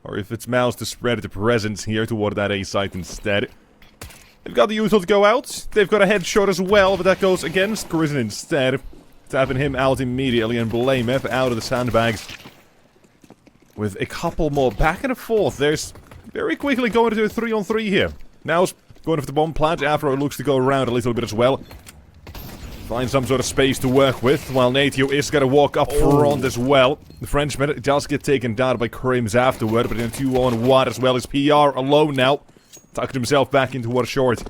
or if it's MOUZ to spread the presence here toward that A site instead. They've got the util to go out. They've got a headshot as well, but that goes against Crizin instead. Tapping him out immediately, and blamF out of the sandbags. With a couple more back and forth. There's very quickly going to do a 3-on-3 here. Now's going for the bomb plant. Afro looks to go around a little bit as well. Find some sort of space to work with, while Natio is going to walk up front as well. The Frenchman does get taken down by Crims afterward, but in a 2-on-1 as well as PR alone now. Tucked himself back into one short.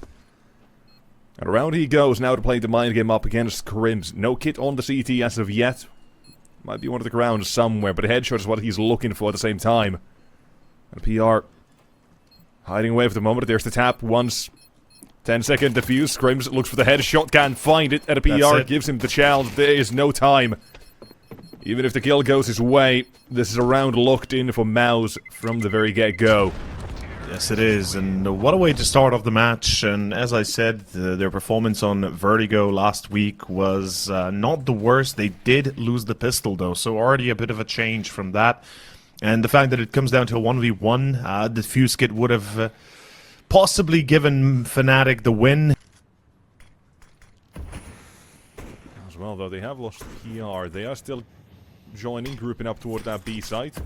And around he goes now to play the mind game up against Crims. No kit on the CT as of yet. Might be one of the grounds somewhere, but a headshot is what he's looking for at the same time. And PR hiding away for the moment. There's the tap once. 10-second defuse. Crims looks for the headshot, can't find it. And a PR gives him the challenge. There is no time. Even if the kill goes his way, this is a round locked in for MOUZ from the very get-go. Yes, it is, and what a way to start off the match. And as I said, their performance on Vertigo last week was not the worst. They did lose the pistol, though, so already a bit of a change from that. And the fact that it comes down to a 1v1, the Fuse kit would have possibly given Fnatic the win. As well, though, they have lost PR. They are still joining, grouping up toward that B site.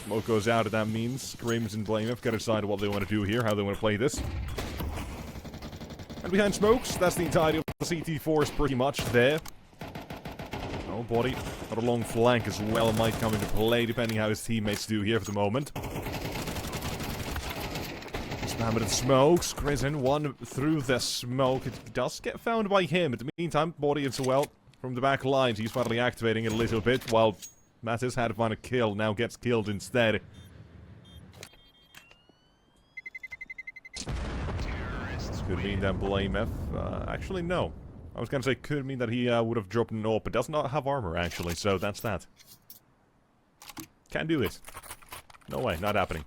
Smoke goes out, and that means Crims and blamF got to decide what they want to do here, how they want to play this. And behind smokes, that's the entirety of the CT force pretty much there. Oh, body, got a long flank as well, might come into play depending how his teammates do here for the moment. Spam it smokes, Crizin one through the smoke. It does get found by him. In the meantime, body as well from the back lines. He's finally activating it a little bit while Mattis had to find a kill, now gets killed instead. This could mean that blamF, actually no. I was gonna say could mean that he would have dropped an AWP, but does not have armor actually, so that's that. Can't do this. No way, not happening.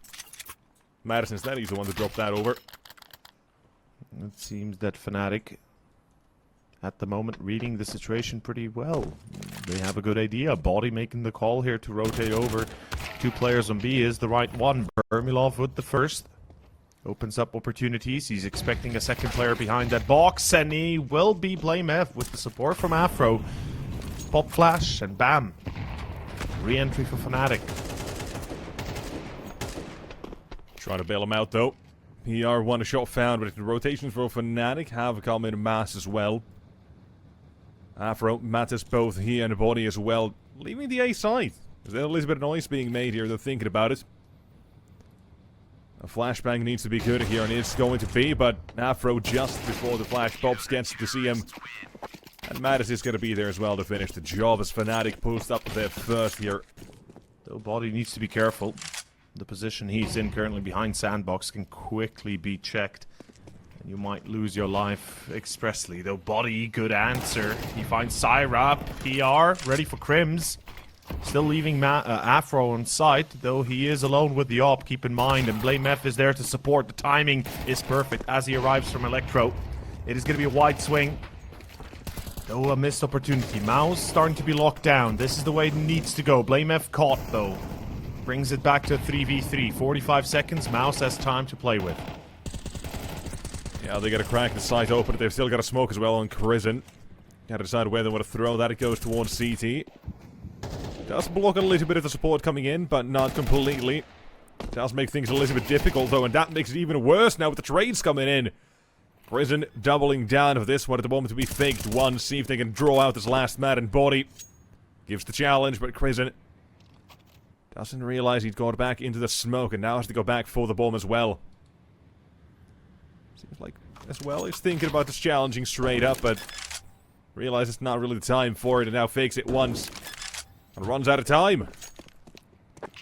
Mattis instead, he's the one to drop that over. It seems that Fnatic at the moment reading the situation pretty well. They have a good idea. Body making the call here to rotate over. 2 players on B is the right one. Bermilov with the first. Opens up opportunities. He's expecting a second player behind that box, and he will be blamF with the support from Afro. Pop flash, and bam. Re-entry for Fnatic. Trying to bail him out though. PR one shot found, but the rotations for Fnatic have come in mass as well. Afro, Mattis both here and the body as well, leaving the A side. There's a little bit of noise being made here, they're thinking about it. A flashbang needs to be good here, and it's going to be, but Afro just before the flash pops gets to see him. And Mattis is going to be there as well to finish the job as Fnatic post up their first here. Though body needs to be careful. The position he's in currently behind sandbox can quickly be checked. And you might lose your life expressly. Though body, good answer. He finds Syra, PR, ready for Crims. Still leaving Afro on site, though he is alone with the AWP, keep in mind. And blamF is there to support. The timing is perfect as he arrives from Electro. It is going to be a wide swing. Though a missed opportunity. MOUZ starting to be locked down. This is the way it needs to go. blamF caught, though. Brings it back to 3v3. 45 seconds. MOUZ has time to play with. Yeah, they gotta crack the site open. They've still got a smoke as well on Crizin. Gotta decide where they want to throw that. It goes towards CT. Does block a little bit of the support coming in, but not completely. Does make things a little bit difficult though, and that makes it even worse now with the trades coming in. Crizin doubling down for this one at the moment to be faked once. See if they can draw out this last man and body. Gives the challenge, but Crizin doesn't realize he'd gone back into the smoke and now has to go back for the bomb as well. Seems like, as well, he's thinking about this challenging straight up, but realizes it's not really the time for it and now fakes it once. And runs out of time.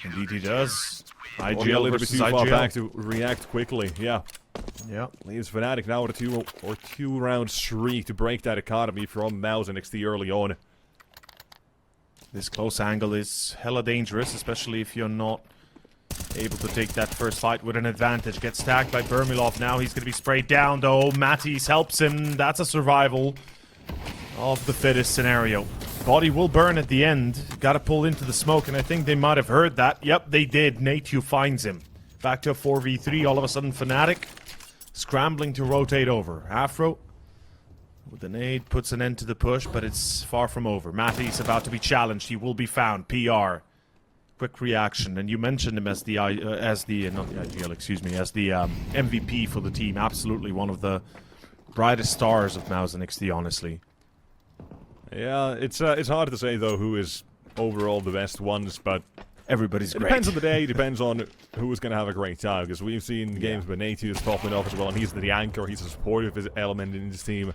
Indeed he does. IGL a little bit too far back to react quickly, yeah. Yeah. Leaves Fnatic now with a two round streak to break that economy from MOUZ NXT early on. This close angle is hella dangerous, especially if you're not able to take that first fight with an advantage. Gets tagged by Bermilov now. He's going to be sprayed down, though. Mattis helps him. That's a survival of the fittest scenario. Body will burn at the end. Gotta pull into the smoke, and I think they might have heard that. Yep, they did. Natew finds him. Back to a 4v3. All of a sudden, Fnatic scrambling to rotate over. Afro with the nade puts an end to the push, but it's far from over. Matty's about to be challenged. He will be found. PR. Quick reaction, and you mentioned him as the MVP for the team. Absolutely one of the brightest stars of MOUZ NXT, honestly. Yeah, it's hard to say though who is overall the best ones, but everybody's great. Depends on the day, depends on who's going to have a great time, because we've seen games where Natew is popping off as well, and he's the anchor, he's a supportive element in his team.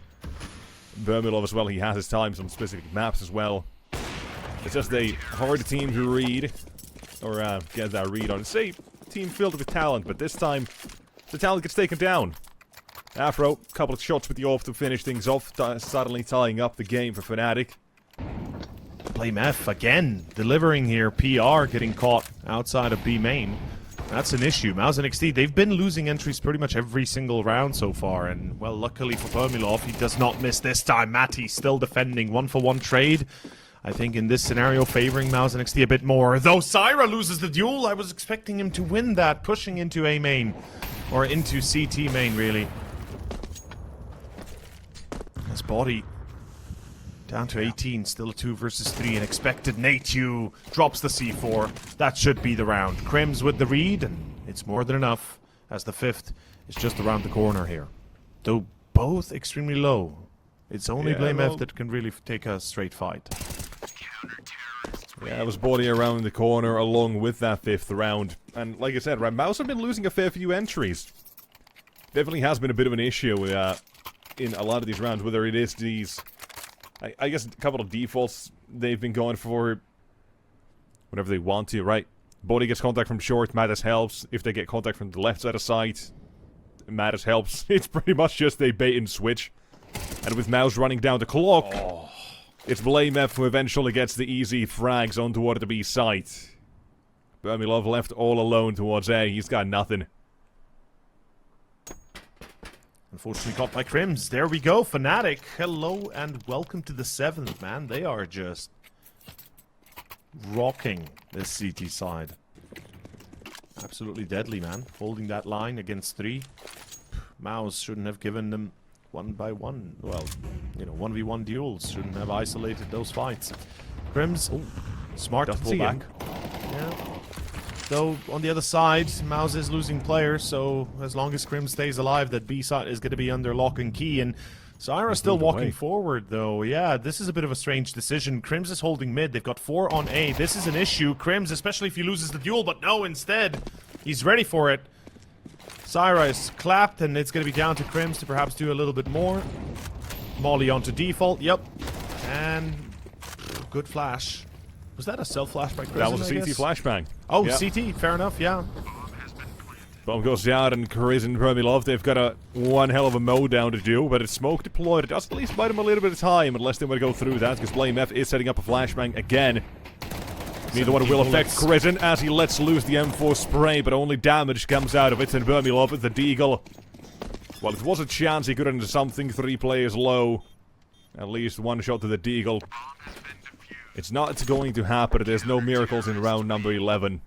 Vermilov as well, he has his times on specific maps as well. It's just a hard team to read, or get that read on. It's a team filled with talent, but this time the talent gets taken down. Afro, couple of shots with the AWP to finish things off, suddenly tying up the game for Fnatic. BlameF again, delivering here. PR getting caught outside of B main. That's an issue. MOUZ NXT, they've been losing entries pretty much every single round so far, and, well, luckily for Vermilov, he does not miss this time. Matty still defending. 1-for-1 trade. I think in this scenario, favoring MOUZ NXT a bit more. Though Syra loses the duel, I was expecting him to win that, pushing into A main. Or into CT main, really. His body down to 18, still a 2 versus 3, and expected. Natew drops the C4. That should be the round. Crims with the read, and it's more than enough, as the 5th is just around the corner here. Though both extremely low. It's only BlameF that can really take a straight fight. Yeah, it was body around the corner along with that 5th round. And like I said, right, MOUZ have been losing a fair few entries. Definitely has been a bit of an issue in a lot of these rounds, whether it is these... I guess a couple of defaults they've been going for whenever they want to, right? Body gets contact from short, Mattis helps. If they get contact from the left side of sight, Mattis helps. It's pretty much just a bait and switch. And with MOUZ running down the clock, it's BlameF who eventually gets the easy frags on toward the B site. Vermilov left all alone towards A. He's got nothing. Unfortunately caught by Crims. There we go, Fnatic. Hello and welcome to the 7th, man. They are just rocking this CT side. Absolutely deadly, man. Holding that line against 3. MOUZ shouldn't have given them 1-by-1. Well, you know, 1v1 duels. Shouldn't have isolated those fights. Crims, smart to pull back. Yeah. Though, on the other side, MOUZ is losing players, so as long as Crims stays alive, that B side is going to be under lock and key, and Syra still walking forward, though. Yeah, this is a bit of a strange decision. Crims is holding mid. They've got 4 on A. This is an issue. Crims, especially if he loses the duel, but no, instead, he's ready for it. Syra is clapped, and it's going to be down to Crims to perhaps do a little bit more. Molly onto default, yep. And good flash. Was that a self-flash by Crims? That was a CT flashbang. Oh, yep. CT, fair enough, yeah. Bomb goes down, and Chris and Vermilov, they've got one hell of a mow down to do, but it's smoke deployed. It does at least buy them a little bit of time, unless they want to go through that, because BlameF is setting up a flashbang again. Neither one will affect Krisen as he lets loose the M4 spray, but only damage comes out of it, and Vermilov with the deagle. Well, it was a chance he could have done something. 3 players low. At least one shot to the deagle. It's not going to happen. There's no miracles in round number 11.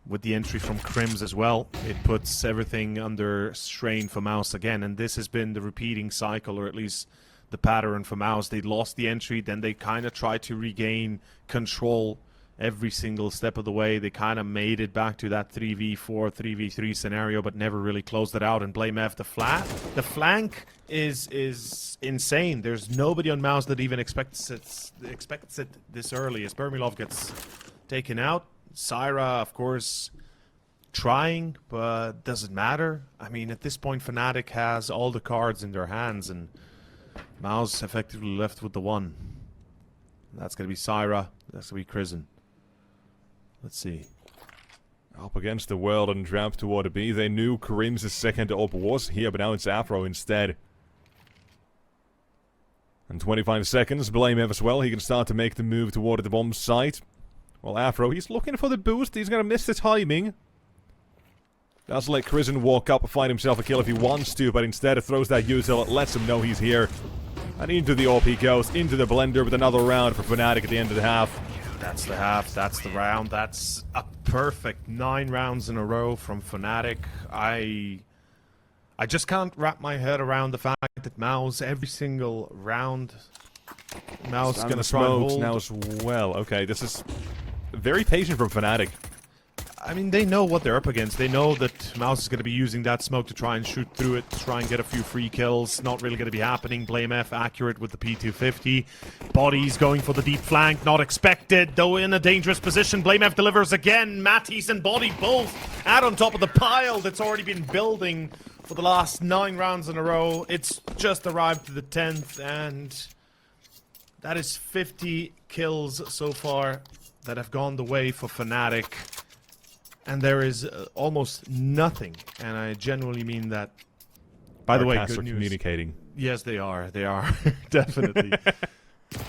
With the entry from Crims as well, it puts everything under strain for MOUZ again, and this has been the repeating cycle, or at least the pattern for MOUZ. They lost the entry, then they kind of tried to regain control every single step of the way. They kind of made it back to that 3v4, 3v3 scenario, but never really closed it out. And BlameF, the flank is insane. There's nobody on MOUZ that even expects it this early, as Vermilov gets taken out. Syra, of course, trying, but doesn't matter. I mean, at this point, Fnatic has all the cards in their hands, and MOUZ effectively left with the 1. That's going to be Syra. That's going to be Krisen. Let's see. Up against the world and trapped toward a B. They knew Karim's second up was here, but now it's Afro instead. And 25 seconds, BlameF as well. He can start to make the move toward the bomb site. Well, Afro, he's looking for the boost. He's going to miss the timing. Does let Krisen walk up and find himself a kill if he wants to, but instead it throws that util. It lets him know he's here. And into the AWP goes, into the blender with another round for Fnatic at the end of the half. That's the half, that's the round, that's a perfect 9 rounds in a row from Fnatic. I just can't wrap my head around the fact that MOUZ, every single round, MOUZ is going to try and hold. Now as well. Okay, this is very patient from Fnatic. I mean, they know what they're up against. They know that MOUZ is going to be using that smoke to try and shoot through it, to try and get a few free kills. Not really going to be happening. BlameF accurate with the P250. Bodies going for the deep flank. Not expected, though in a dangerous position. BlameF delivers again. Matisse and Body both out on top of the pile that's already been building for the last 9 rounds in a row. It's just arrived to the 10th, and that is 50 kills so far that have gone the way for Fnatic. And there is almost nothing, and I genuinely mean that. By the way, good news. Communicating. Yes, they are. They are definitely.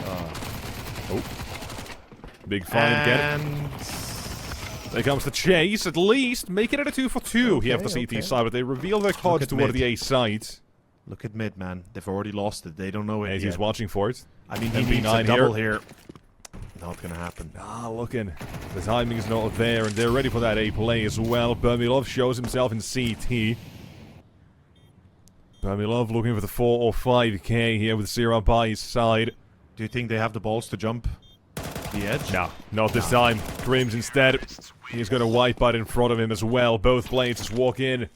Oh, big find again. There comes the chase. At least making it a 2-for-2. Okay, He have the CT side, but they reveal their cards toward the A side. Look at mid, man. They've already lost it. They don't know it yet. He's watching for it. I mean, he needs a double here. Not gonna happen. Looking. The timing is not there, and they're ready for that A play as well. Bermilov shows himself in CT. Bermilov looking for the 4 or 5k here with Zira by his side. Do you think they have the balls to jump the edge? No, not this time. Grims instead. He's got a wipe out in front of him as well. Both blades just walk in.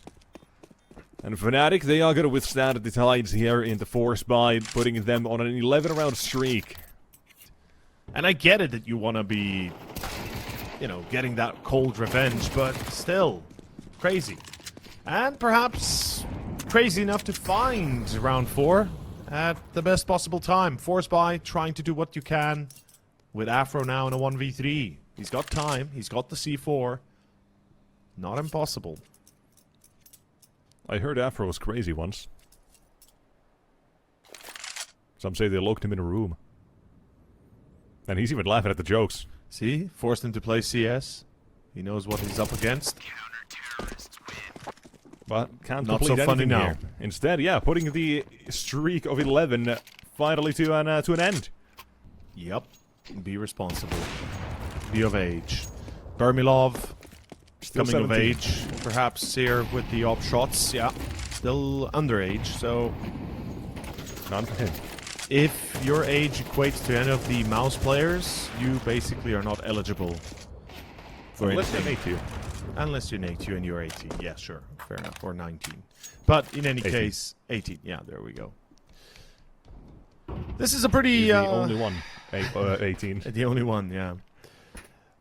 And Fnatic, they are going to withstand the tides here in the force by putting them on an 11-round streak. And I get it that you want to be, you know, getting that cold revenge, but still, crazy. And perhaps crazy enough to find round 4 at the best possible time. Force by, trying to do what you can with Afro now in a 1v3. He's got time, he's got the C4. Not impossible. I heard Afro was crazy once. Some say they locked him in a room. And he's even laughing at the jokes. See? Forced him to play CS. He knows what he's up against. But can't Not complete so funny anything now. here. Instead, yeah, putting the streak of 11 finally to an end. Yep. Be responsible. Be of age. Bermilov, Still coming 17. of age. Perhaps here with the op shots. Yeah. Still underage, so None for him. if your age equates to any of the MOUZ players, you basically are not eligible for Unless they anything. make you. Unless you're 18 and you're 18. Yeah, sure. Fair enough. Or 19. But in any 18. case, 18. Yeah, there we go. This is a pretty... He's the only one. 18. The only one, yeah.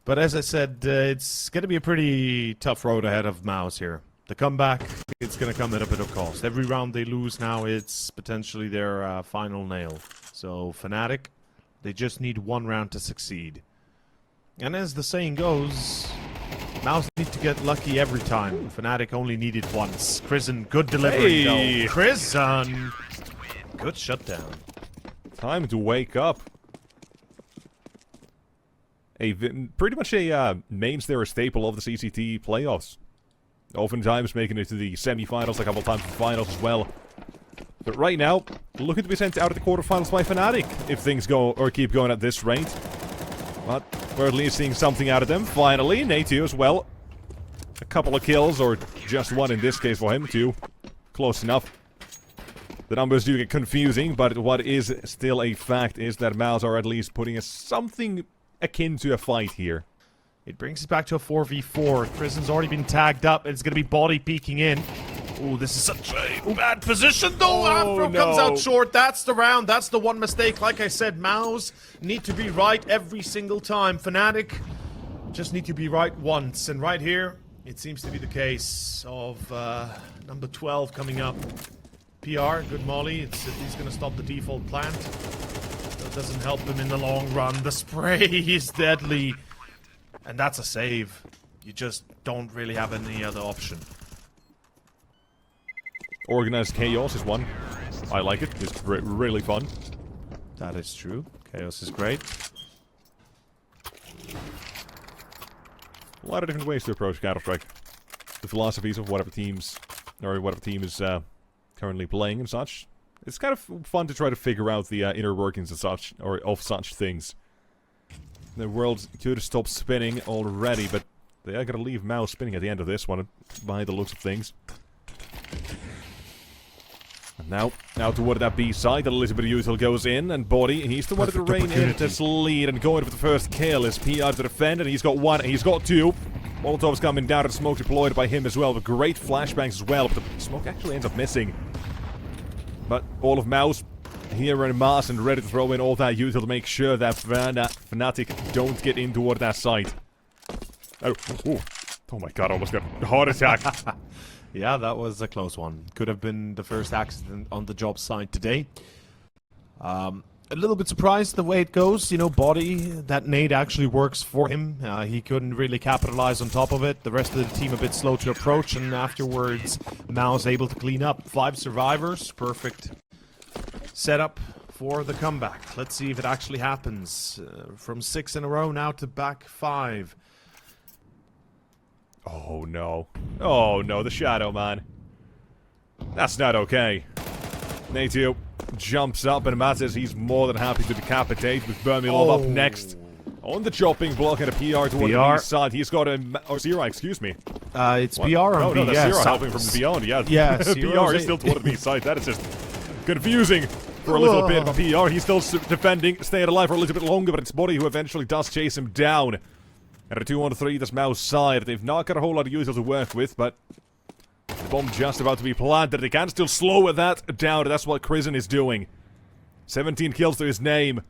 But as I said, it's going to be a pretty tough road ahead of MOUZ here. The comeback, it's going to come at a bit of cost. Every round they lose now, it's potentially their final nail. So Fnatic, they just need 1 round to succeed. And as the saying goes, MOUZ need to get lucky every time. Fnatic only need it once. Crizzen, good delivery Hey. though. Crizzen! Good shutdown. Time to wake up. Pretty much a mainstay or staple of the CCT playoffs. Oftentimes making it to the semi-finals, a couple times to the finals as well. But right now, looking to be sent out of the quarterfinals by Fnatic if things go or keep going at this rate. But we're at least seeing something out of them. Finally, Natu as well. A couple of kills, or just one in this case for him, too. Close enough. The numbers do get confusing, but what is still a fact is that MOUZ are at least putting something akin to a fight here. It brings us back to a 4v4. Crizzen's already been tagged up. It's going to be body peeking in. Ooh, this is such a bad position, though. Afro comes out short. That's the round. That's the one mistake. Like I said, MOUZ need to be right every single time. Fnatic just need to be right once. And right here, it seems to be the case of number 12 coming up. PR, good molly. He's going to stop the default plant. That doesn't help him in the long run. The spray is deadly. And that's a save. You just don't really have any other option. Organized Chaos is one. I like it. It's really fun. That is true. Chaos is great. A lot of different ways to approach Counter-Strike. The philosophies of whatever teams, or whatever team is currently playing and such. It's kind of fun to try to figure out the inner workings of such things. The world could stop spinning already, but they are going to leave MOUZ spinning at the end of this one, by the looks of things. And now toward that B side, a little bit of util goes in, and Body, he's the one to rein in this lead and going for the first kill. Is PR to defend, and he's got one, and he's got two. Molotov's coming down, and smoke deployed by him as well, but great flashbangs as well, but the smoke actually ends up missing. But all of MOUZ here in mass and ready to throw in all that util to make sure that Fnatic don't get in toward that site. Oh my god, I almost got a heart attack. Yeah, that was a close one. Could have been the first accident on the job site today. A little bit surprised the way it goes. You know, Body, that nade actually works for him. He couldn't really capitalize on top of it. The rest of the team a bit slow to approach, and afterwards, MOUZ able to clean up. 5 survivors, perfect setup for the comeback. Let's see if it actually happens. From 6 in a row now to back 5. Oh no. Oh no, the Shadow Man. That's not okay. Natio jumps up and Matt says he's more than happy to decapitate with Burmilov up next. On the chopping block and a PR toward the east side. He's got a... Oh, Zira, excuse me. It's PR on B. No, that's Zira helping from the beyond, yeah. Yeah, PR is still toward the east side. That is just confusing for a little bit. But PR, he's still defending, staying alive for a little bit longer, but it's Body who eventually does chase him down. And a 2-on-3, this MOUZ side. They've not got a whole lot of util to work with, but the bomb just about to be planted. They can still slow that down. That's what Crizin is doing. 17 kills to his name.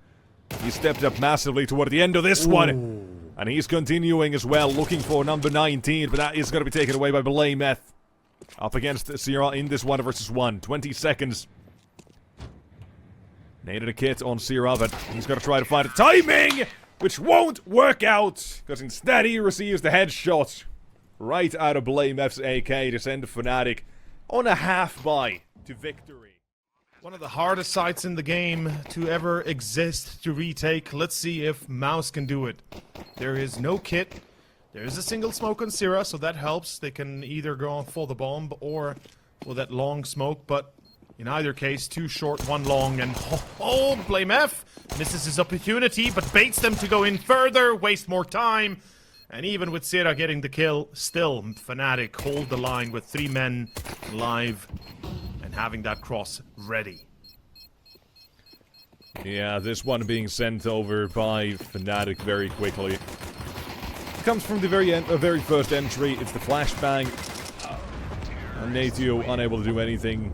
He stepped up massively toward the end of this one. And he's continuing as well, looking for number 19, but that is going to be taken away by blamF. Up against Sierra in this 1-versus-1. 20 seconds. Needed a kit on Sierra, but he's got to try to find a timing, which won't work out, because instead he receives the headshot right out of blamF's AK to send Fnatic on a half-buy to victory. One of the hardest sites in the game to ever exist to retake. Let's see if MOUZ can do it. There is no kit. There is a single smoke on Sierra, so that helps. They can either go for the bomb or for that long smoke, but in either case, 2 short, 1 long, and blamF misses his opportunity, but baits them to go in further, waste more time. And even with Sierra getting the kill, still Fnatic hold the line with 3 men live and having that cross ready. Yeah, this one being sent over by Fnatic very quickly. It comes from the very first entry. It's the flashbang. And Natio unable to do anything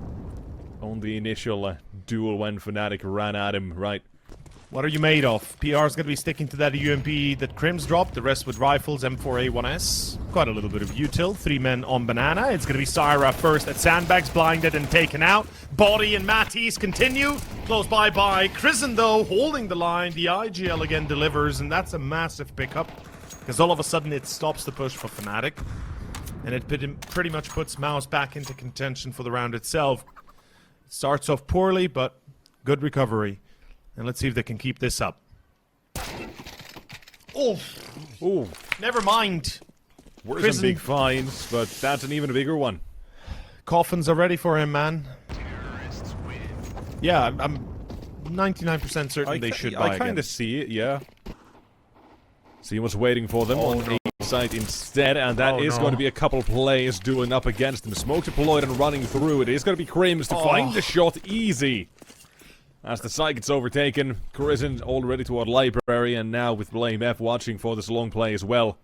on the initial duel when Fnatic ran at him, right? What are you made of? PR's gonna be sticking to that UMP that Crims dropped, the rest with rifles, M4A1S. Quite a little bit of util, 3 men on Banana. It's gonna be Syra first at Sandbags, blinded and taken out. Body and Matisse continue. Close by Crizin though, holding the line. The IGL again delivers, and that's a massive pickup. Because all of a sudden it stops the push for Fnatic. And it pretty much puts MOUZ back into contention for the round itself. It starts off poorly, but good recovery. And let's see if they can keep this up. Oh, never mind. We're some big finds, but that's an even bigger one. Coffins are ready for him, man. Yeah, I'm 99% certain they should buy again. I kind of see it, yeah. So he was waiting for them on A side instead, and that is going to be a couple plays doing up against him. Smoke deployed and running through. It is going to be Crims to find the shot easy. As the site gets overtaken, Crizin already toward Library, and now with blamF watching for this long play as well.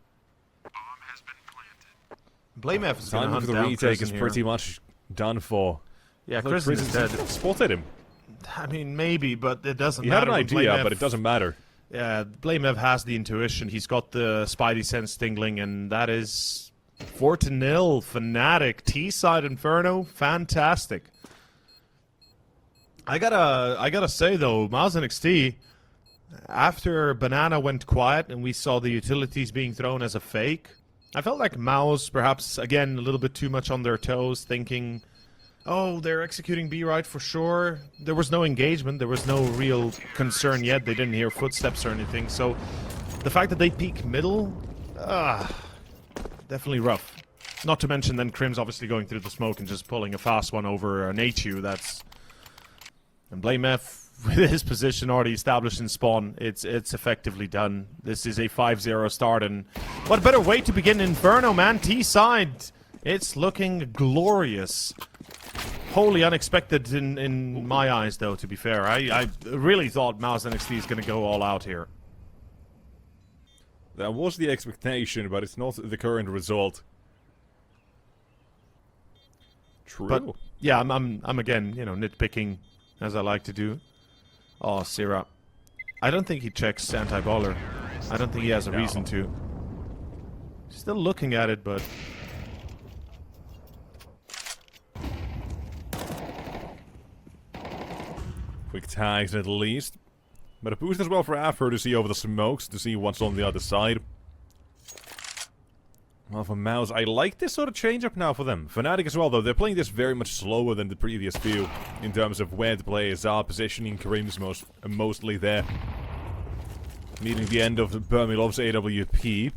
blamF is going to hunt down the retake is pretty much done for. Yeah, Crizin is dead. Spotted him. I mean, maybe, but it doesn't matter. He had an idea, but it doesn't matter. Yeah, blamF has the intuition. He's got the Spidey sense tingling, and that is 4-0 Fnatic. T-side Inferno, fantastic. I gotta say though, MOUZ NXT, after Banana went quiet and we saw the utilities being thrown as a fake, I felt like MOUZ perhaps again a little bit too much on their toes, thinking, oh, they're executing B right for sure. There was no engagement, there was no real concern yet. They didn't hear footsteps or anything. So the fact that they peek middle, definitely rough. Not to mention then Crims obviously going through the smoke and just pulling a fast one over an HU. And Blame F, with his position already established in spawn, it's effectively done. This is a 5-0 start, and what better way to begin Inferno, man? T-side, it's looking glorious. Wholly unexpected in my eyes, though, to be fair. I really thought MOUZ NXT is going to go all out here. That was the expectation, but it's not the current result. True. But yeah, I'm again, you know, nitpicking as I like to do. Oh, Syrah. I don't think he checks anti-baller. I don't think he has a reason to. Still looking at it, but quick tags at least. But a boost as well for Afro to see over the smokes, to see what's on the other side. Well, for MOUZ, I like this sort of change-up now for them. Fnatic as well, though, they're playing this very much slower than the previous few, in terms of where the players are, positioning Karim's mostly there. Meeting the end of Burmilov's AWP.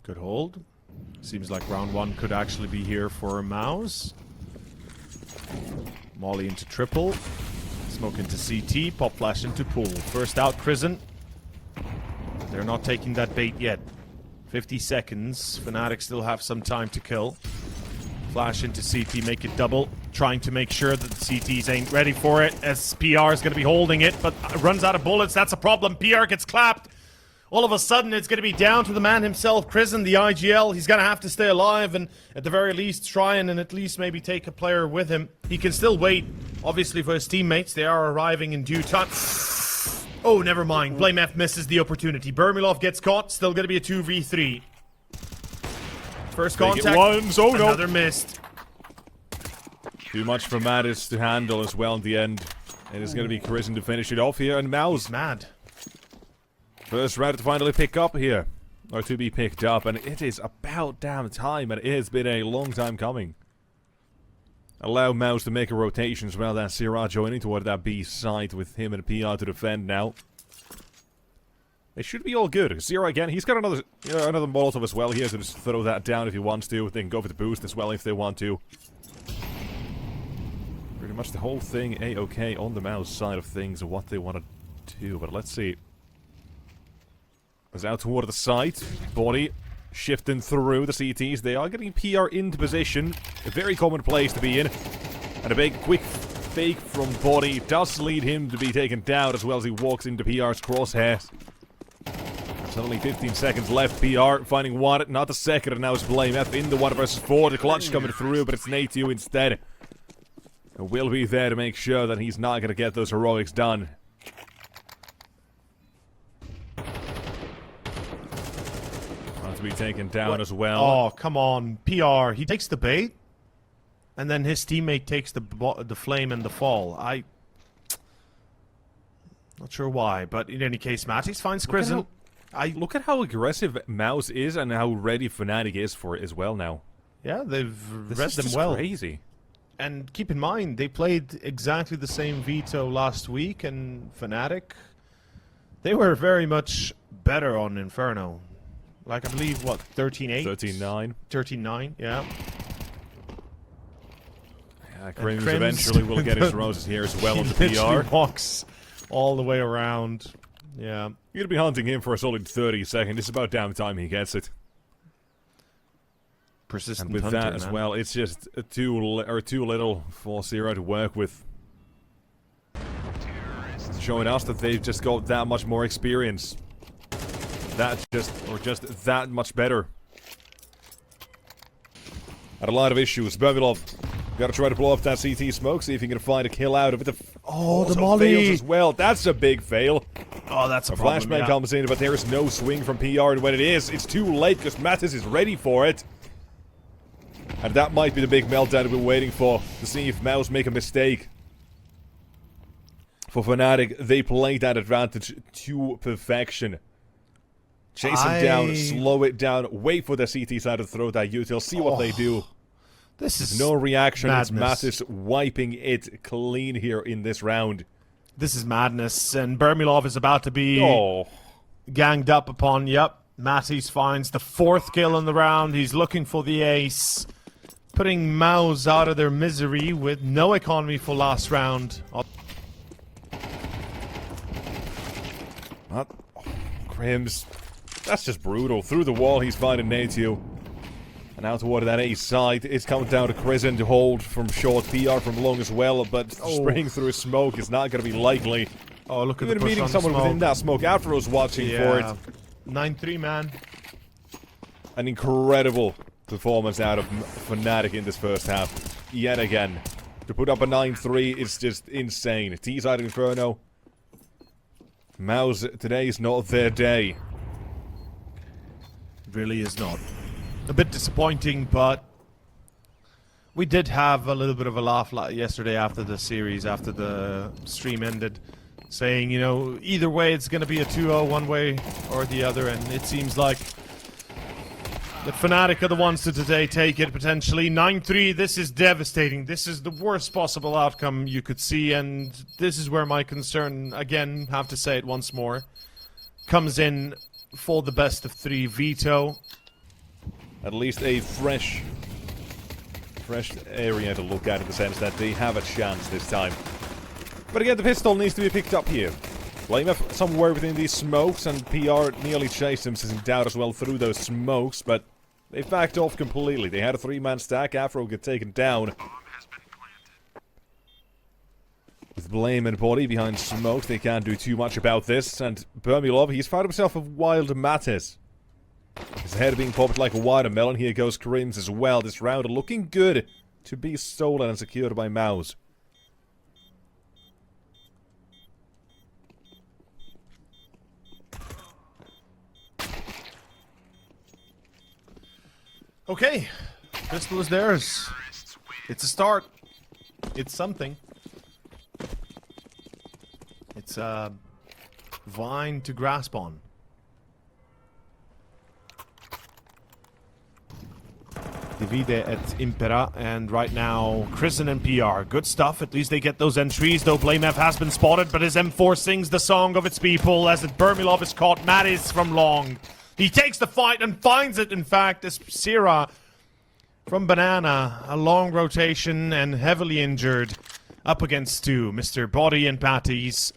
good hold. Seems like round one could actually be here for MOUZ. Molly into triple. Smoke into CT. Pop flash into pool. First out, Prison. They're not taking that bait yet. 50 seconds. Fnatic still have some time to kill. Flash into CT, make it double. Trying to make sure that the CTs ain't ready for it, as PR is going to be holding it, but runs out of bullets. That's a problem. PR gets clapped. All of a sudden, it's going to be down to the man himself, Prison, the IGL. He's going to have to stay alive and, at the very least, try and at least maybe take a player with him. He can still wait, obviously, for his teammates. They are arriving in due time. Oh, never mind. Blame F misses the opportunity. Burmilov gets caught. Still going to be a 2v3. First contact. Once. Oh, no. Another missed. Too much for Mattis to handle as well in the end. And it's going to be Prison to finish it off here. And MOUZ, Mad. first round to finally pick up here. Or to be picked up. And it is about damn time. And it has been a long time coming. Allow MOUZ to make a rotation as well. That's Syrah joining toward that B side with him and PR to defend now. It should be all good. Syrah again, he's got another Molotov as well here to just throw that down if he wants to. They can go for the boost as well if they want to. Pretty much the whole thing A-OK on the MOUZ side of things of what they want to do. But let's see. Goes out toward the side. Body shifting through the CTs. They are getting PR into position. A very common place to be in. And a big quick fake from Body does lead him to be taken down as well as he walks into PR's crosshairs. There's only 15 seconds left. PR finding one, not the second, and now it's Blame F in the 1 versus 4. The clutch coming through, but it's Natu instead. And will be there to make sure that he's not going to get those heroics done. To be taken down as well. Oh, come on. PR, he takes the bait, and then his teammate takes the flame and the fall. Not sure why, but in any case, Mattis finds Prison. Look at how aggressive MOUZ is and how ready Fnatic is for it as well now. Yeah, they've read them just well. Crazy. And keep in mind, they played exactly the same veto last week, and Fnatic, they were very much better on Inferno. Like, I believe, what, 13-8? 13-9. 13-9, yeah. Yeah, Krims eventually will get his roses here as well on the PR. Walks all the way around. Yeah. You're going to be hunting him for a solid 30 seconds. It's about damn time he gets it. Persistent and with hunter, that as man. well, it's just too little for Syrah to work with. It's showing us that they've just got that much more experience. Just that much better. Had a lot of issues. Burmilov gotta try to blow up that CT smoke, see if he can find a kill out of it. Oh, the molly fails as well. That's a big fail. Oh, that's a problem, flashbang comes in, but there is no swing from PR, and when it is, it's too late because Mattis is ready for it. And that might be the big meltdown we've been waiting for, to see if MOUZ make a mistake. For Fnatic, they played that advantage to perfection. Chase him down, slow it down, wait for the CT side to throw that util, see what they do. This is no reaction, madness. It's Mattis wiping it clean here in this round. This is madness, and Burmilov is about to be... Oh. ganged up upon. Yep, Matisse finds the 4th kill in the round. He's looking for the ace, putting MOUZ out of their misery with no economy for last round. Crims, that's just brutal. Through the wall, he's finding Natio. And out toward that A side, it's coming down to Krisen to hold from short, PR from long as well, but spraying through a smoke is not going to be likely. Oh, look at Even the push meeting on someone smoke. within that smoke, Afro's watching for it. 9-3, man. An incredible performance out of Fnatic in this first half. Yet again. To put up a 9-3 is just insane. T-side Inferno. MOUZ, today is not their day. Really is not. A bit disappointing, but we did have a little bit of a laugh yesterday after the series, after the stream ended, saying, you know, either way it's going to be a 2-0 one way or the other, and it seems like the Fnatic are the ones to today take it, potentially. 9-3, this is devastating. This is the worst possible outcome you could see, and this is where my concern, again, have to say it once more, comes in for the best of 3 veto. At least a fresh area to look at in the sense that they have a chance this time. But again, the pistol needs to be picked up here. BlameF somewhere within these smokes, and PR nearly chased him, sitting down as well through those smokes, but they backed off completely. They had a 3-man stack, Afro get taken down. With Blame and Body behind smokes, they can't do too much about this, and Bermilov, he's found himself a wild Mattis. His head being popped like a watermelon. Here goes Krims as well. This round looking good to be stolen and secured by MOUZ. Okay, pistol is theirs. It's a start. It's something. It's a vine to grasp on. Divide et Impera, and right now, Krisen and PR. Good stuff, at least they get those entries, though BlameF has been spotted, but his M4 sings the song of its people as Bermilov is caught. Mattis from long. He takes the fight and finds it, in fact, as Sierra from Banana. A long rotation and heavily injured. Up against 2, Mr. Body and Patties.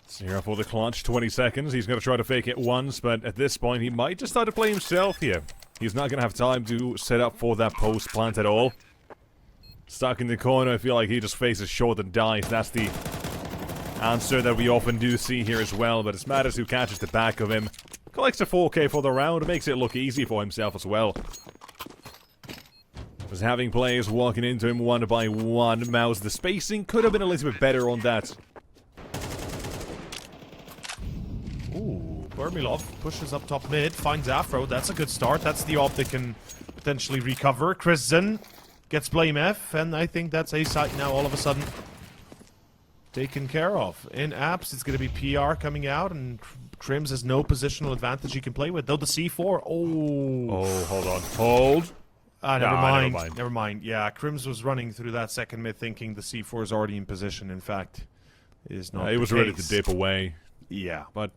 Sierra for the clutch, 20 seconds. He's going to try to fake it once, but at this point, he might just start to play himself here. He's not going to have time to set up for that post plant at all. Stuck in the corner, I feel like he just faces short and dies. That's the answer that we often do see here as well, but it's Mattis who catches the back of him. Collects a 4K for the round, makes it look easy for himself as well. Was having players walking into him one by one. MOUZ, the spacing could have been a little bit better on that. Ooh, Bermilov pushes up top mid, finds Afro. That's a good start. That's the op that can potentially recover. Krisen gets BlameF, and I think that's A site now all of a sudden taken care of. In apps, it's going to be PR coming out, and Krims has no positional advantage he can play with. Though the C4, Oh, hold on. Hold. Never mind. Yeah, Krims was running through that second mid thinking the C4 is already in position. In fact, it is not. He was ready to dip away. Yeah. But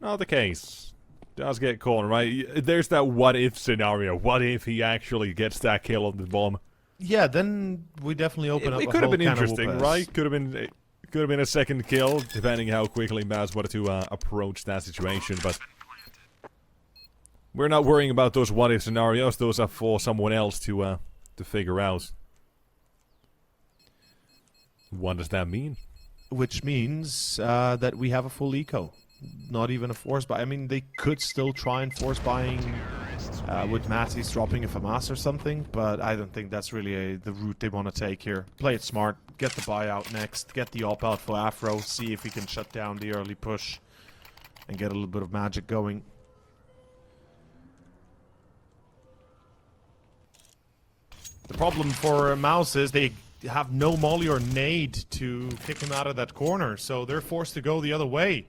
not the case. Does get caught, right? There's that what-if scenario. What if he actually gets that kill on the bomb? Yeah, then we definitely open up. It could have been interesting, right? Could have been a second kill, depending how quickly MOUZ wanted to approach that situation. But we're not worrying about those what-if scenarios. Those are for someone else to figure out. What does that mean? Which means that we have a full eco. Not even a force buy. I mean, they could still try and force buying with Matisse dropping a FAMAS or something, but I don't think that's really the route they want to take here. Play it smart, get the buyout next, get the op out for Afro, see if he can shut down the early push and get a little bit of magic going. The problem for MOUZ is they have no molly or nade to kick him out of that corner, so they're forced to go the other way.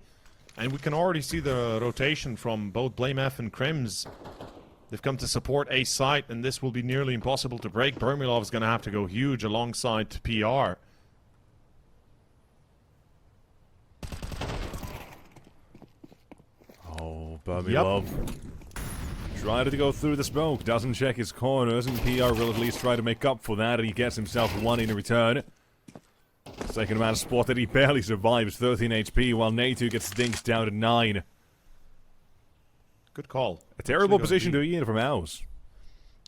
And we can already see the rotation from both BlameF and Krims. They've come to support a site, and this will be nearly impossible to break. Bermilov is going to have to go huge alongside PR. Bummy Love. Tried to go through the smoke, doesn't check his corners, and PR will at least try to make up for that, and he gets himself one in return. Second man spotted, he barely survives, 13 HP, while Natu gets dinked down to 9. Good call. A terrible position to be in for MOUZ.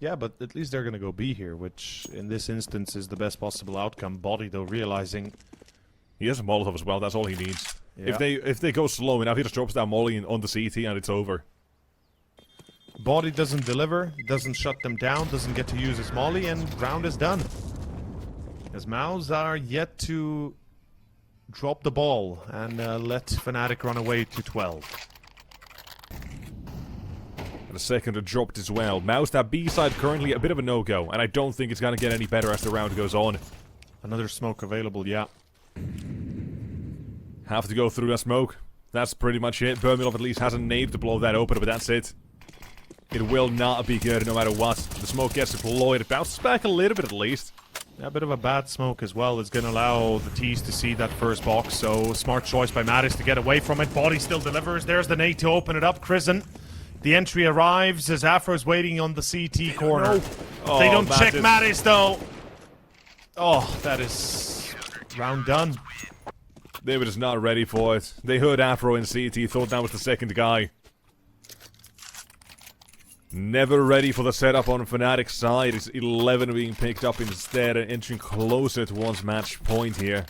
Yeah, but at least they're going to go B here, which in this instance is the best possible outcome. Body, though, realizing... He has a Molotov as well, that's all he needs. Yeah. If they go slow enough, he just drops down Molly on the CT and it's over. Body doesn't deliver, doesn't shut them down, doesn't get to use his Molly, and round is done. As MOUZ are yet to drop the ball and let Fnatic run away to 12. And the second are dropped as well. MOUZ, that B side currently a bit of a no-go, and I don't think it's going to get any better as the round goes on. Another smoke available, yeah. Have to go through that smoke. That's pretty much it. Bermilov at least has a nade to blow that open, but that's it. It will not be good no matter what. The smoke gets deployed. It bounces back a little bit at least. A bit of a bad smoke as well is going to allow the T's to see that first box, so smart choice by Mattis to get away from it. Body still delivers. There's the nade to open it up. Krisen. The entry arrives as Afro's waiting on the CT corner. Oh, they don't Mattis. check Mattis though. Oh, that is round done. They were just not ready for it. They heard Afro in CT, thought that was the second guy. Never ready for the setup on Fnatic's side. It's 11 being picked up instead and entering closer towards match point here.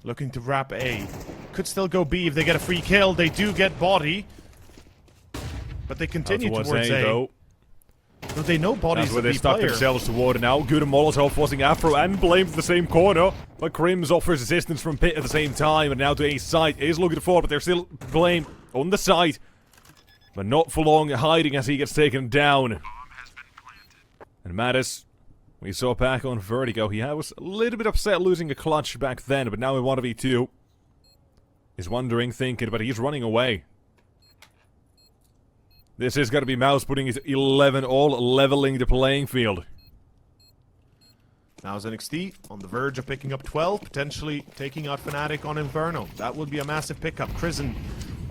Looking to wrap A. Could still go B if they get a free kill. They do get Body. But they continue towards A. Though. No, they know Body's That's where the they B stuck player. themselves toward now. Good Molotov forcing Afro and Blame to the same corner. But Crims offers assistance from Pit at the same time. And now to A's side is looking forward, but they're still Blame on the side. But not for long, hiding as he gets taken down. And Mattis, we saw back on Vertigo. He was a little bit upset losing a clutch back then, but now in 1v2. He's wondering, thinking, but he's running away. This is going to be MOUZ putting his 11 all, leveling the playing field. MOUZ NXT on the verge of picking up 12, potentially taking out Fnatic on Inferno. That would be a massive pickup. Krisen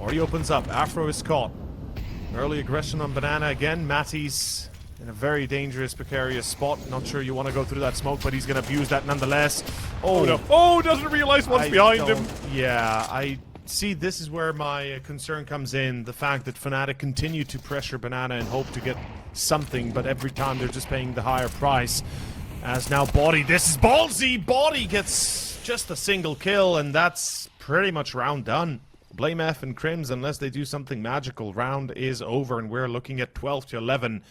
already opens up. Afro is caught. Early aggression on Banana again. Matty's in a very dangerous, precarious spot. Not sure you want to go through that smoke, but he's going to abuse that nonetheless. Oh no. Oh, doesn't realize what's behind him. Yeah, I see this is where my concern comes in. The fact that Fnatic continue to pressure Banana and hope to get something, but every time they're just paying the higher price. As now Body, this is ballsy. Body gets just a single kill, and that's pretty much round done. Blame F and Crims, unless they do something magical. Round is over, and we're looking at 12 to 11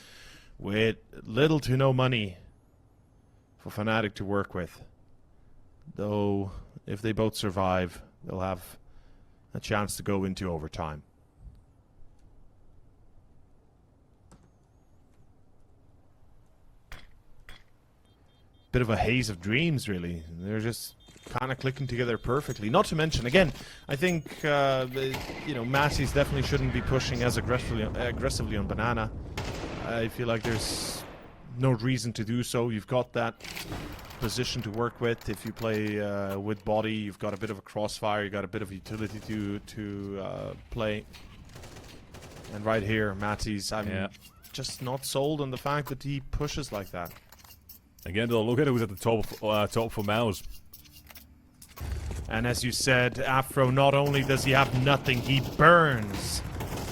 with little to no money for Fnatic to work with. Though, if they both survive, they'll have a chance to go into overtime. Bit of a haze of dreams, really. They're just kind of clicking together perfectly. Not to mention, again, I think, you know, Massey's definitely shouldn't be pushing as aggressively on Banana. I feel like there's no reason to do so. You've got that position to work with. If you play with Body, you've got a bit of a crossfire, you've got a bit of utility to play. And right here, Matty's, I'm just not sold on the fact that he pushes like that. Again, though, look at who's at the top for MOUZ. And as you said, Afro, not only does he have nothing, he burns.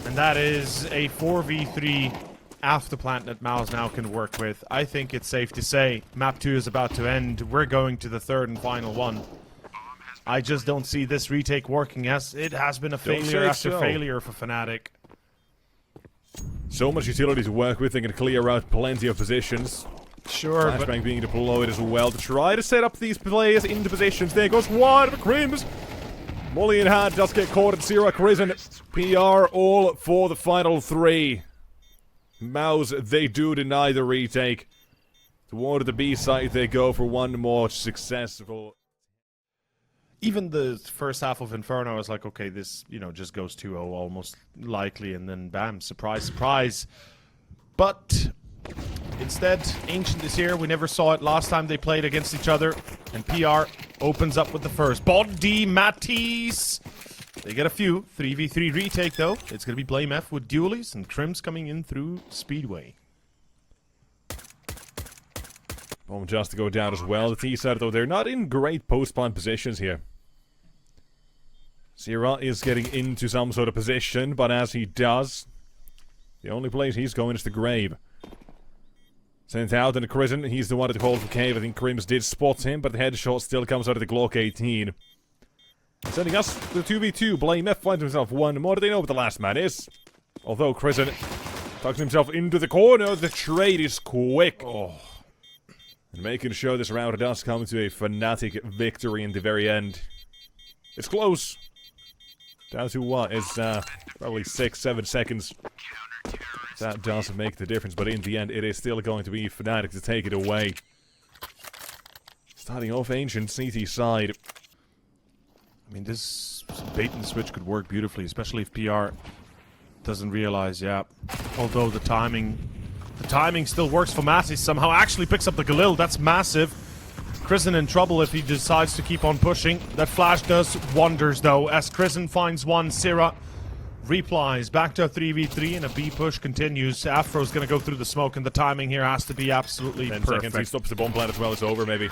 And that is a 4v3 after plant that MOUZ now can work with. I think it's safe to say map 2 is about to end. We're going to the third and final one. I just don't see this retake working, as it has been a failure after failure for Fnatic. So much utility to work with. They can clear out plenty of positions. Sure, Flashbang being deployed as well to try to set up these players into positions. There goes one of the Crims. Molly in hand does get caught at 0. Krisen, PR all for the final 3. MOUZ, they do deny the retake. Toward the B side, they go for one more successful. Even the first half of Inferno, I was like, okay, this, you know, just goes 2-0 almost likely, and then bam, surprise, surprise. But instead, Ancient is here. We never saw it last time they played against each other. And PR opens up with the first. Body Matisse. They get a few. 3v3 retake, though. It's going to be Blame F with dualies, and Crim's coming in through Speedway. Bomb just to go down as well. The T side, though, they're not in great post-plant positions here. Sierra is getting into some sort of position, but as he does, the only place he's going is the grave. Sent out in the Crimson, he's the one to hold for cave. I think Crims did spot him, but the headshot still comes out of the Glock 18. Sending us the 2v2. Blame F finds himself one more. Do they know what the last man is? Although Crimson tucks himself into the corner, the trade is quick. Oh. And making sure this round does come to a Fnatic victory in the very end. It's close. Down to what? It's probably 6-7 seconds. That doesn't make the difference, but in the end, it is still going to be Fnatic to take it away. Starting off Ancient CT side. I mean, this bait and switch could work beautifully, especially if PR doesn't realize, yeah. Although the timing still works for Matty. Somehow actually picks up the Galil. That's massive. Crimson in trouble if he decides to keep on pushing. That flash does wonders, though, as Crimson finds one. Sierra replies back to a 3v3, and a B push continues. Afro's going to go through the smoke, and the timing here has to be absolutely 10 perfect. seconds, he stops the bomb plant as well, it's over, maybe.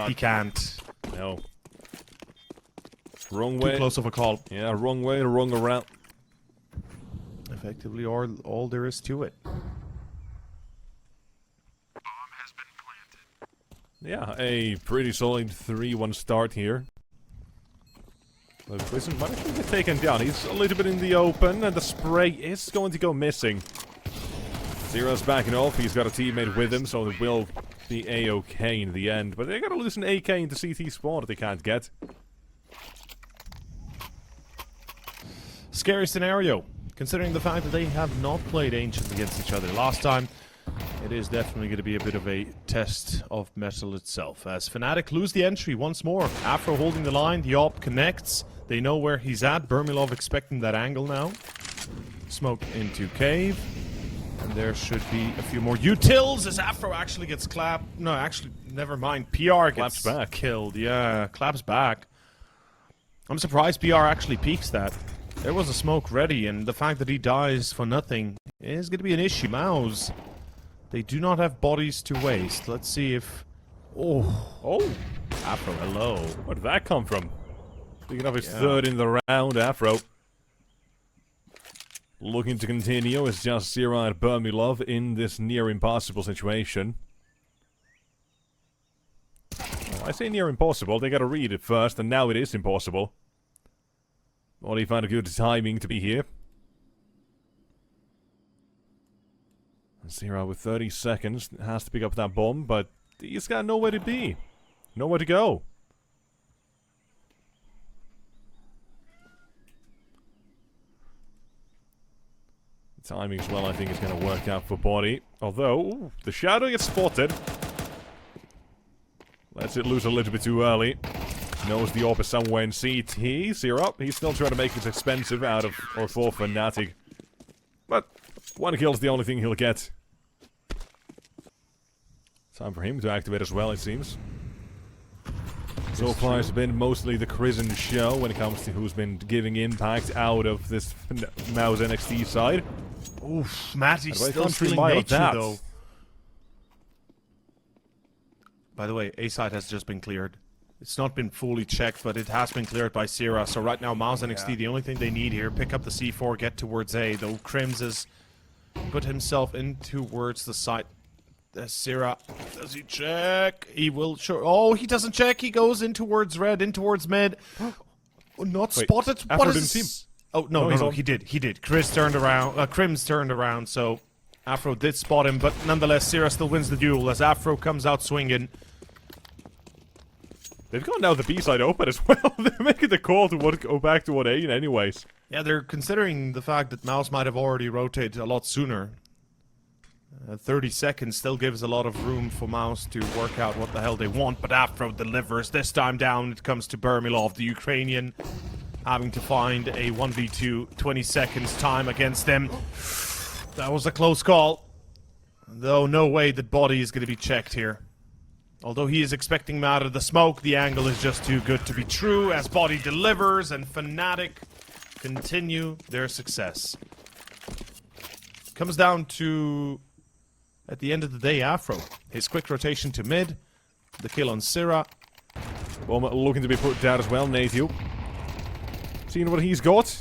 He can't. No. Wrong way. Too close of a call. Yeah, wrong way, wrong around. Effectively, all there is to it. Yeah, a pretty solid 3-1 start here. Crimson might actually get taken down. He's a little bit in the open, and the spray is going to go missing. Zero's backing off. He's got a teammate with him, so it will be A-OK in the end. But they're going to lose an AK in the CT spawn that they can't get. Scary scenario, considering the fact that they have not played Ancients against each other last time. It is definitely going to be a bit of a test of metal itself, as Fnatic lose the entry once more. Afro holding the line, the AWP connects. They know where he's at. Bermilov expecting that angle now. Smoke into cave. And there should be a few more utils as Afro actually gets clapped. No, actually, never mind. PR gets back. Killed. Yeah, claps back. I'm surprised PR actually peeks that. There was a smoke ready, and the fact that he dies for nothing is going to be an issue. MOUZ, they do not have bodies to waste. Let's see if... Oh! Afro, hello. Where did that come from? Speaking of his third in the round, Afro. Looking to continue, it's just Zero and Bermilov in this near impossible situation. Well, I say near impossible, they gotta read it first, and now it is impossible. Only found a good timing to be here. Zero with 30 seconds has to pick up that bomb, but he's got nowhere to be. Nowhere to go. The timing as well, I think, is going to work out for Body. Although, ooh, the shadow gets spotted. Lets it loose a little bit too early. Knows the AWP is somewhere in CT. Zero, he's still trying to make it expensive out of, or for Fnatic. But one kill's the only thing he'll get. Time for him to activate as well, it seems. So far it's been mostly the Crimson show when it comes to who's been giving impact out of this MOUZ NXT side. Oof, Matty's still feeling that. though. By the way, A side has just been cleared. It's not been fully checked, but it has been cleared by Sierra. So right now, MOUZ NXT, the only thing they need here, pick up the C4, get towards A. Though Crims has put himself in towards the site. Sierra, does he check? He will sure. Oh, he doesn't check. He goes in towards red, in towards mid. Oh, not Wait, spotted. What is this? Oh, no, he did. He did. Crims turned around, so Afro did spot him, but nonetheless, Sierra still wins the duel as Afro comes out swinging. They've got now the B side open as well. They're making the call to go back to 1A anyways. Yeah, they're considering the fact that MOUZ might have already rotated a lot sooner. 30 seconds still gives a lot of room for MOUZ to work out what the hell they want, but Afro delivers. This time down it comes to Bermilov, the Ukrainian, having to find a 1v2, 20 seconds time against them. That was a close call. Though no way that Body is going to be checked here. Although he is expecting him out of the smoke, the angle is just too good to be true as Body delivers and Fnatic continue their success. Comes down to, at the end of the day, Afro. His quick rotation to mid, the kill on Syrah. Well, looking to be put down as well, Nathu. Seeing what he's got.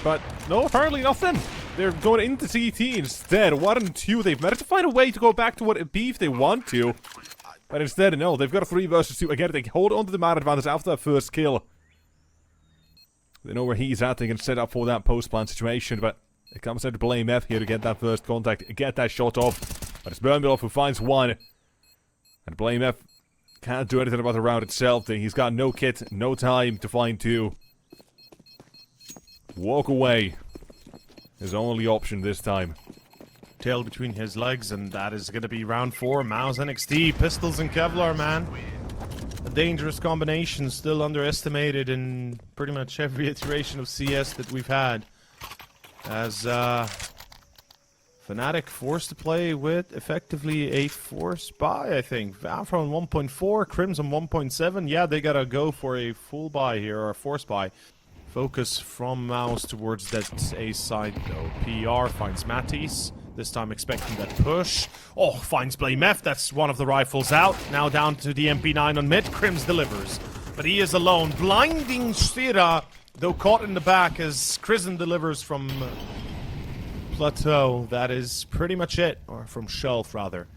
But, no, apparently nothing. They're going into CT instead. 1 and 2. They've managed to find a way to go back to what it be if they want to. But instead, no, they've got a 3 versus 2. Again, they hold on to the man advantage after that first kill. They know where he's at. They can set up for that post-plant situation. But it comes down to Blame F here to get that first contact, get that shot off. But it's Burnbill who finds 1. And Blame F can't do anything about the round itself. He's got no kit, no time to find 2. Walk away. His only option this time. Tail between his legs, and that is going to be round 4. MOUZ NXT, pistols and Kevlar, man. A dangerous combination, still underestimated in pretty much every iteration of CS that we've had. As Fnatic forced to play with effectively a force buy, I think. Afro on 1.4, Crims on 1.7. Yeah, they gotta go for a full buy here, or a force buy. Focus from MOUZ towards that A side though. PR finds Matisse. This time expecting that push. Oh, finds Blame F. That's one of the rifles out. Now down to the MP9 on mid. Crims delivers. But he is alone. Blinding Syrah, though caught in the back as Crizzen delivers from Plateau. That is pretty much it. Or from Shelf, rather.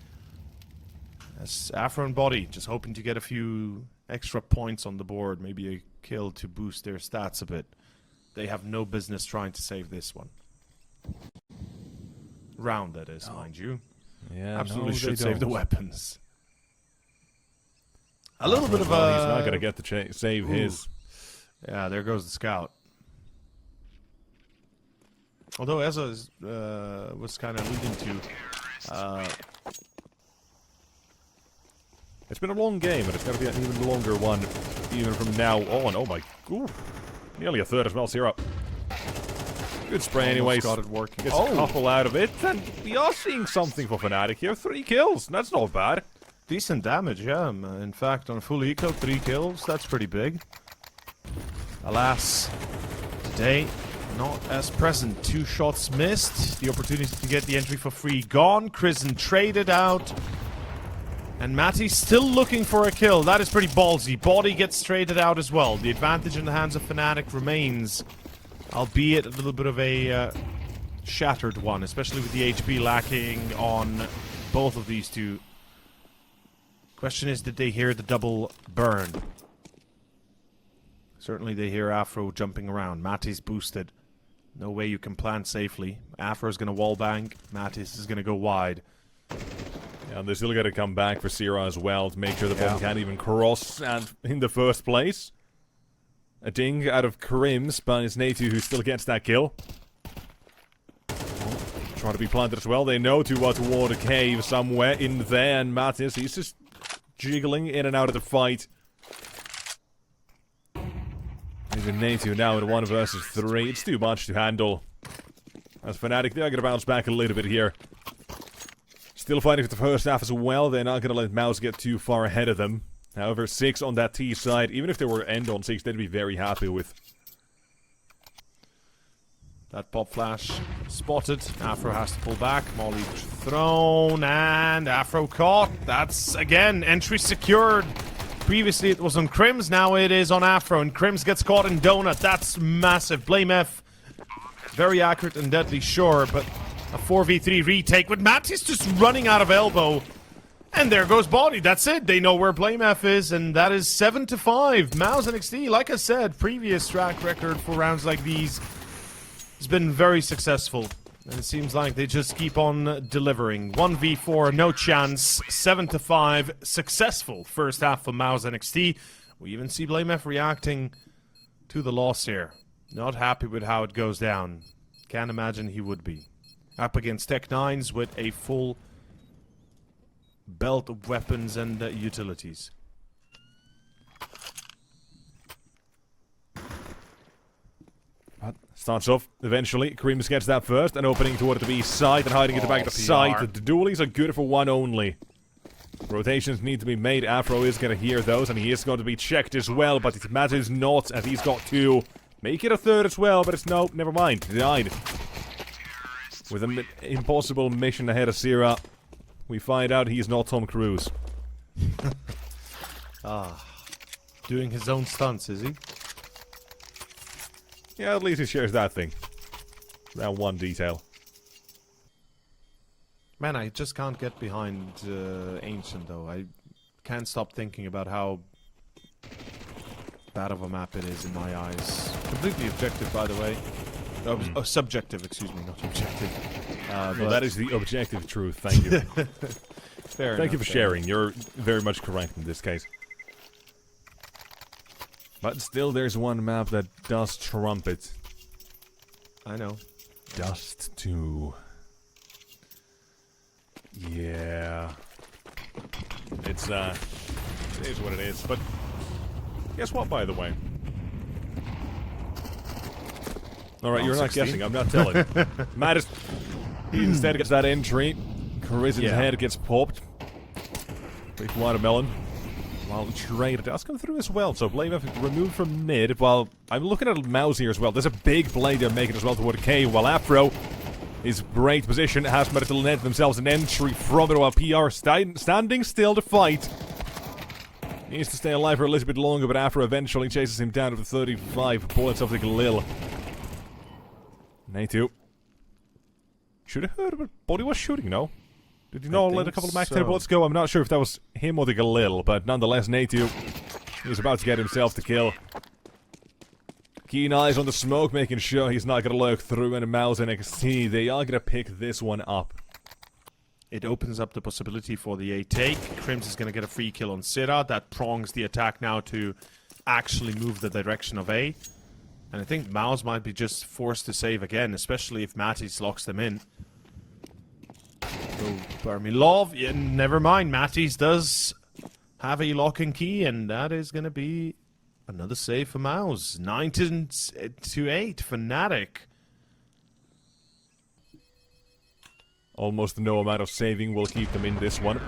As Afro and Body just hoping to get a few extra points on the board. Maybe a kill to boost their stats a bit. They have no business trying to save this one. Round, that is, mind you. Yeah, absolutely no, should they save the don't. weapons. A little bit of a... He's not going to get to save his. Yeah, there goes the scout. Although, as I was kind of alluding to... It's been a long game, but it's going to be an even longer one, even from now on. Oh my... Ooh, nearly a third as well, Syrah. Good spray anyways. Got it working. Gets a couple out of it, and we are seeing something for Fnatic here. 3 kills, that's not bad. Decent damage, yeah. In fact, on a full eco, 3 kills, that's pretty big. Alas, today, not as present. 2 shots missed. The opportunity to get the entry for free gone. Crizzen traded out. And Matty's still looking for a kill. That is pretty ballsy. Body gets traded out as well. The advantage in the hands of Fnatic remains, albeit a little bit of a shattered one, especially with the HP lacking on both of these two. Question is, did they hear the double burn? Certainly they hear Afro jumping around. Matty's boosted. No way you can plant safely. Afro's going to wallbang. Mattis is going to go wide. Yeah, and they still got to come back for Syrah as well to make sure the bomb can't even cross and in the first place. A ding out of Crims, but it's Nathu who still gets that kill. Trying to be planted as well. They know toward a cave somewhere in there, and Mattis, he's just jiggling in and out of the fight. Even Nathu now in 1 versus 3. It's too much to handle. As Fnatic, they're going to bounce back a little bit here. Still fighting for the first half as well. They're not going to let MOUZ get too far ahead of them. However, 6 on that T side. Even if they were end on 6, they'd be very happy with. That pop flash spotted. Afro has to pull back. Molly thrown and Afro caught. That's, again, entry secured. Previously it was on Crims, now it is on Afro. And Crims gets caught in Donut. That's massive. Blame F. Very accurate and deadly, sure, but a 4v3 retake with Mattis just running out of elbow. And there goes Body. That's it. They know where Blame F is, and that is 7-5. MOUZ NXT, like I said, previous track record for rounds like these has been very successful. And it seems like they just keep on delivering. 1v4, no chance. 7-5, successful first half for MOUZ NXT. We even see Blame F reacting to the loss here. Not happy with how it goes down. Can't imagine he would be. Up against Tech9s with a full belt of weapons and utilities. Starts off eventually. Crims gets that first, and opening toward the B side and hiding at the back of the side. The dualies are good for 1 only. Rotations need to be made. Afro is going to hear those, and he is going to be checked as well, but it matters not, as he's got 2. Make it a 3rd as well, but it's no, never mind. Denied. With an impossible mission ahead of Sierra, we find out he's not Tom Cruise. Doing his own stunts, is he? Yeah, at least he shares that thing. That one detail. Man, I just can't get behind Ancient, though. I can't stop thinking about how bad of a map it is in my eyes. Completely objective, by the way. Subjective, excuse me, not objective. Well, that is the objective truth, thank you. Fair Thank you enough, for sharing, you're very much correct in this case. But still, there's one map that does trump it. I know. Dust 2. Yeah. It is what it is, but guess what, by the way? Alright, you're not guessing, I'm not telling. Matt he instead gets that entry. Carizin's head gets popped. Big watermelon. While Trade does come through as well, so Blade removed from mid, while I'm looking at MOUZ here as well. There's a big Blade they're making as well toward K, while Afro is great position, has managed to net themselves an entry from it, while PR standing still to fight. Needs to stay alive for a little bit longer, but Afro eventually chases him down with 35 bullets of the Galil. Natu. Should have heard what Body was shooting, no? Did he not let a couple of Max 10 bullets go? I'm not sure if that was him or the Galil, but nonetheless, Natu is about to get himself the kill. Keen eyes on the smoke, making sure he's not going to lurk through, and MOUZ NXT, they are going to pick this one up. It opens up the possibility for the A take. Crims is going to get a free kill on Sira. That prongs the attack now to actually move the direction of A. And I think MOUZ might be just forced to save again, especially if Matisse locks them in. So, Bermilov, yeah, never mind. Matisse does have a locking key, and that is going to be another save for MOUZ. 9-8, Fnatic. Almost no amount of saving will keep them in this one.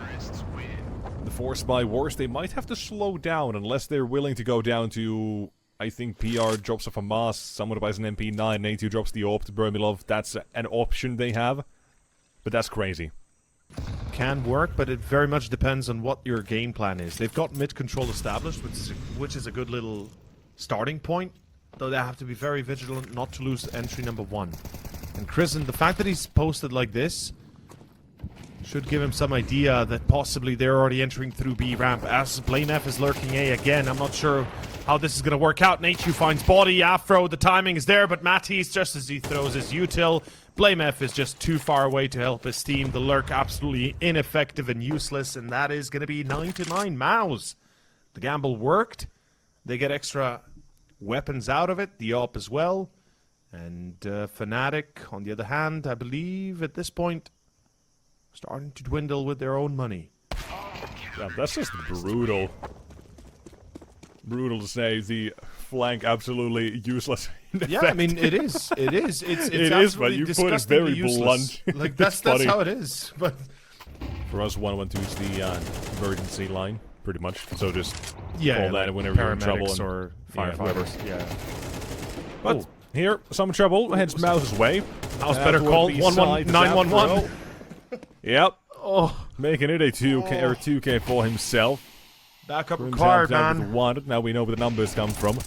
The Force by Wars, they might have to slow down unless they're willing to go down to... I think PR drops off a mask, someone buys an MP9, A2 drops the AWP to Bermilov. That's an option they have, but that's crazy. Can work, but it very much depends on what your game plan is. They've got mid control established, which is a good little starting point, though they have to be very vigilant not to lose entry number 1. And Crizin, the fact that he's posted like this should give him some idea that possibly they're already entering through B ramp. As BlameF is lurking A again, I'm not sure how this is going to work out. Nachu finds body, Afro, the timing is there, but Matisse, just as he throws his util, BlameF is just too far away to help his team. The lurk absolutely ineffective and useless, and that is going to be 9-9 MOUZ. The gamble worked. They get extra weapons out of it, the AWP as well. And Fnatic, on the other hand, I believe at this point, starting to dwindle with their own money. Yeah, that's just brutal. Brutal to say. The flank absolutely useless. Yeah, I mean it is. It is. It's it is, but you put it very useless. blunt. Like that's how it is. But for us, 1-1-2 is the emergency line, pretty much. So just call that like whenever you're in trouble paramedics or firefighters. Yeah. But here, some trouble heads MOUZ's way. MOUZ better call 911. Yep. Oh, making it a 2K or 2K for himself. Backup required, man. Now we know where the numbers come from.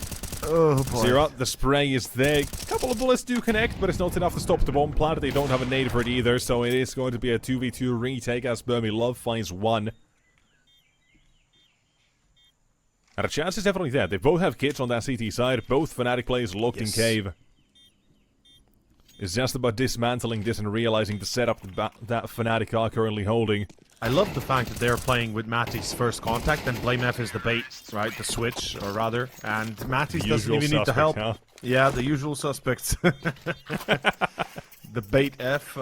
Oh boy. Zero, the spray is there. A couple of bullets do connect, but it's not enough to stop the bomb plant. They don't have a nade for it either, so it is going to be a 2v2 retake as Bermilov finds one. And the chance is definitely there. They both have kits on that CT side. Both Fnatic players locked in cave. It's just about dismantling this and realizing the setup that Fnatic are currently holding. I love the fact that they're playing with Matty's first contact, and BlameF is the bait, right? The switch, or rather. And Matty doesn't even need the help. Huh? Yeah, the usual suspects. The bait F.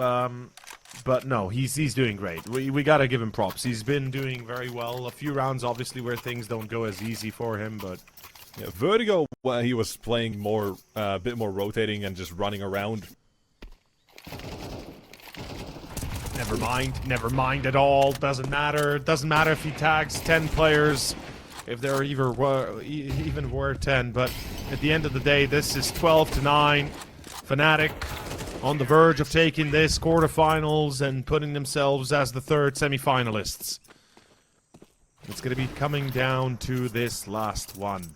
But no, he's doing great. We gotta give him props. He's been doing very well. A few rounds, obviously, where things don't go as easy for him, but... Yeah, Vertigo, well, he was playing more, a bit more rotating and just running around. Never mind at all. Doesn't matter. Doesn't matter if he tags 10 players, if there even were 10. But at the end of the day, this is 12-9. Fnatic on the verge of taking this quarterfinals and putting themselves as the third semi-finalists. It's going to be coming down to this last one.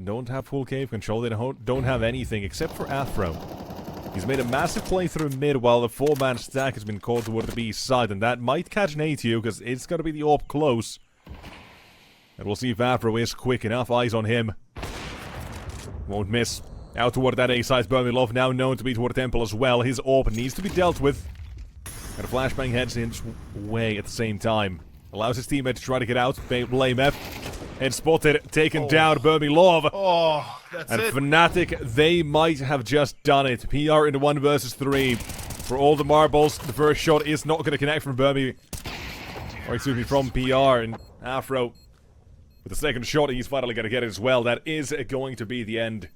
Don't have full cave control. They don't have anything except for Afro. He's made a massive play through mid while the 4-man stack has been called toward the B side, and that might catch an ATU because it's got to be the AWP close. And we'll see if Afro is quick enough. Eyes on him. Won't miss. Out toward that A side. Love now known to be toward Temple as well. His AWP needs to be dealt with. And a flashbang heads in his way at the same time. Allows his teammate to try to get out. Blame F. And spotted, taken down, Love. Oh, that's and it. Fnatic, they might have just done it. PR in the 1 versus 3. For all the marbles, the first shot is not going to connect from from PR. And Afro, with the second shot, he's finally going to get it as well. That is going to be the end.